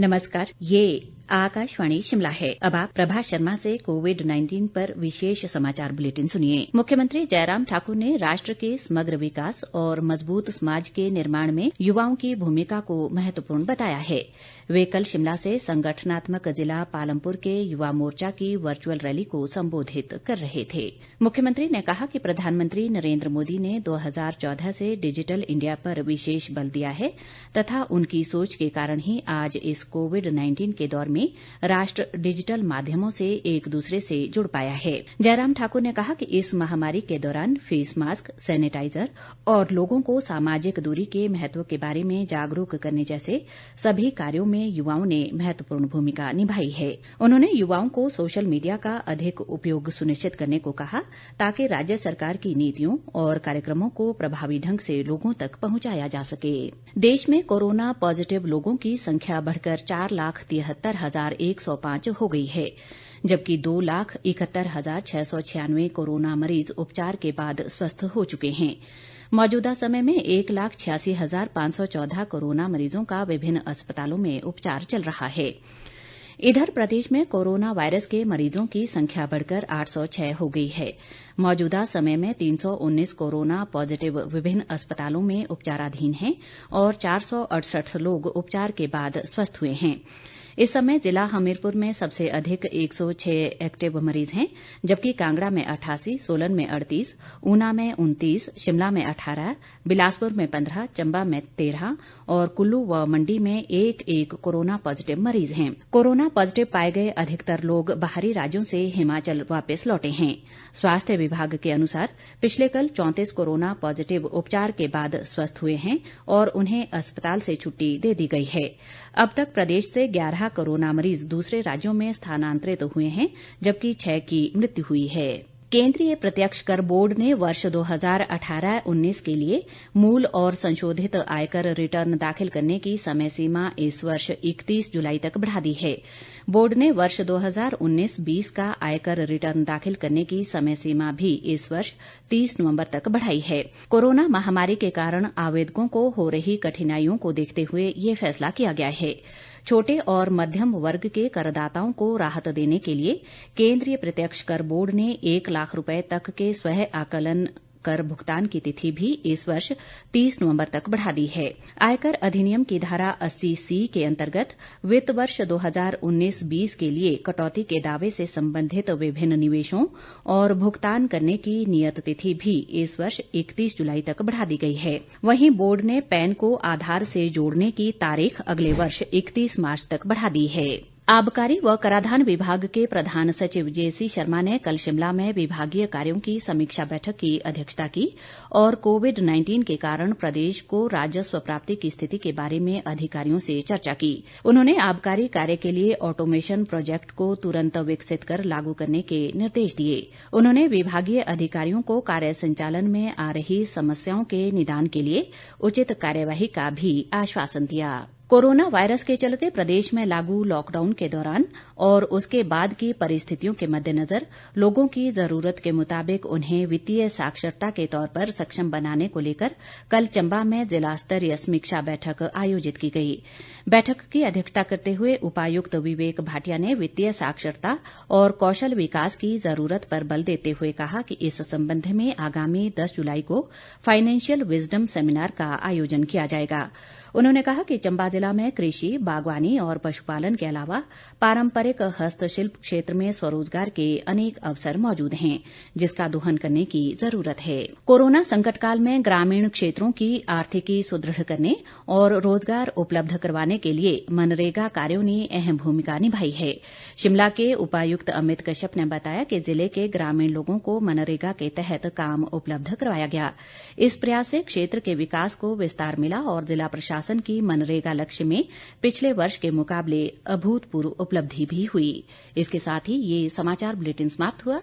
नमस्कार, ये आकाशवाणी शिमला है। अब आप प्रभा शर्मा से कोविड-19 पर विशेष समाचार बुलेटिन सुनिए। मुख्यमंत्री जयराम ठाकुर ने राष्ट्र के समग्र विकास और मजबूत समाज के निर्माण में युवाओं की भूमिका को महत्वपूर्ण बताया है। वे कल शिमला से संगठनात्मक जिला पालमपुर के युवा मोर्चा की वर्चुअल रैली को संबोधित कर रहे थे। मुख्यमंत्री ने कहा कि प्रधानमंत्री नरेंद्र मोदी ने 2014 से डिजिटल इंडिया पर विशेष बल दिया है तथा उनकी सोच के कारण ही आज इस कोविड-19 के दौर में राष्ट्र डिजिटल माध्यमों से एक दूसरे से जुड़ पाया है। जयराम ठाकुर ने कहा कि इस महामारी के दौरान फेस मास्क, सैनिटाइजर और लोगों को सामाजिक दूरी के महत्व के बारे में जागरूक करने जैसे सभी कार्यों में युवाओं ने महत्वपूर्ण भूमिका निभाई है। उन्होंने युवाओं को सोशल मीडिया का अधिक उपयोग सुनिश्चित करने को कहा ताकि राज्य सरकार की नीतियों और कार्यक्रमों को प्रभावी ढंग से लोगों तक पहुंचाया जा सके। देश में कोरोना पॉजिटिव लोगों की संख्या बढ़कर 4,73,105 हो गई है, जबकि 2,71,696 कोरोना मरीज उपचार के बाद स्वस्थ हो चुके हैं। मौजूदा समय में 1,86,514 कोरोना मरीजों का विभिन्न अस्पतालों में उपचार चल रहा है। इधर प्रदेश में कोरोना वायरस के मरीजों की संख्या बढ़कर 806 हो गई है। मौजूदा समय में 319 कोरोना पॉजिटिव विभिन्न अस्पतालों में उपचाराधीन हैं और 468 लोग उपचार के बाद स्वस्थ हुए हैं। इस समय जिला हमीरपुर में सबसे अधिक 106 एक्टिव मरीज हैं, जबकि कांगड़ा में 88, सोलन में 38, ऊना में 29, शिमला में 18, बिलासपुर में 15, चंबा में 13 और कुल्लू व मंडी में एक कोरोना पॉजिटिव मरीज हैं। कोरोना पॉजिटिव पाए गए अधिकतर लोग बाहरी राज्यों से हिमाचल वापस लौटे हैं। स्वास्थ्य विभाग के अनुसार पिछले कल 34 कोरोना पॉजिटिव उपचार के बाद स्वस्थ हुए हैं और उन्हें अस्पताल से छुट्टी दे दी गई है। अब तक प्रदेश से 11 कोरोना मरीज दूसरे राज्यों में स्थानांतरित हुए हैं, जबकि 6 की मृत्यु हुई है। केंद्रीय प्रत्यक्ष कर बोर्ड ने वर्ष 2018-19 के लिए मूल और संशोधित आयकर रिटर्न दाखिल करने की समय सीमा इस वर्ष 31 जुलाई तक बढ़ा दी है। बोर्ड ने वर्ष 2019-20 का आयकर रिटर्न दाखिल करने की समय सीमा भी इस वर्ष 30 नवंबर तक बढ़ाई है। कोरोना महामारी के कारण आवेदकों को हो रही कठिनाइयों को देखते हुए ये फैसला किया गया है। छोटे और मध्यम वर्ग के करदाताओं को राहत देने के लिए केंद्रीय प्रत्यक्ष कर बोर्ड ने 1 लाख रुपए तक के स्वयं आकलन कर भुगतान की तिथि भी इस वर्ष 30 नवंबर तक बढ़ा दी है। आयकर अधिनियम की धारा 80C के अंतर्गत वित्त वर्ष 2019-20 के लिए कटौती के दावे से संबंधित विभिन्न निवेशों और भुगतान करने की नियत तिथि भी इस वर्ष 31 जुलाई तक बढ़ा दी गई है। वहीं बोर्ड ने पैन को आधार से जोड़ने की तारीख अगले वर्ष 31 मार्च तक बढ़ा दी है। आबकारी व कराधान विभाग के प्रधान सचिव जेसी शर्मा ने कल शिमला में विभागीय कार्यों की समीक्षा बैठक की अध्यक्षता की और कोविड-19 के कारण प्रदेश को राजस्व प्राप्ति की स्थिति के बारे में अधिकारियों से चर्चा की। उन्होंने आबकारी कार्य के लिए ऑटोमेशन प्रोजेक्ट को तुरंत विकसित कर लागू करने के निर्देश दिए। उन्होंने विभागीय अधिकारियों को कार्य संचालन में आ रही समस्याओं के निदान के लिए उचित कार्यवाही का भी आश्वासन दिया। कोरोना वायरस के चलते प्रदेश में लागू लॉकडाउन के दौरान और उसके बाद की परिस्थितियों के मद्देनजर लोगों की जरूरत के मुताबिक उन्हें वित्तीय साक्षरता के तौर पर सक्षम बनाने को लेकर कल चंबा में जिला स्तरीय समीक्षा बैठक आयोजित की गई। बैठक की अध्यक्षता करते हुए उपायुक्त विवेक भाटिया ने वित्तीय साक्षरता और कौशल विकास की जरूरत पर बल देते हुए कहा कि इस संबंध में आगामी 10 जुलाई को फाइनेंशियल विजडम सेमिनार का आयोजन किया जाएगा। उन्होंने कहा कि चंबा जिला में कृषि, बागवानी और पशुपालन के अलावा पारंपरिक हस्तशिल्प क्षेत्र में स्वरोजगार के अनेक अवसर मौजूद हैं, जिसका दोहन करने की जरूरत है। कोरोना संकट काल में ग्रामीण क्षेत्रों की आर्थिकी सुदृढ़ करने और रोजगार उपलब्ध करवाने के लिए मनरेगा कार्यों ने अहम भूमिका निभाई है। शिमला के उपायुक्त अमित कश्यप ने बताया कि जिले के ग्रामीण लोगों को मनरेगा के तहत काम उपलब्ध करवाया गया। इस प्रयास से क्षेत्र के विकास को विस्तार मिला और जिला प्रशासन की मनरेगा लक्ष्य में पिछले वर्ष के मुकाबले अभूतपूर्व उपलब्धि भी हुई। इसके साथ ही ये समाचार बुलेटिन समाप्त हुआ।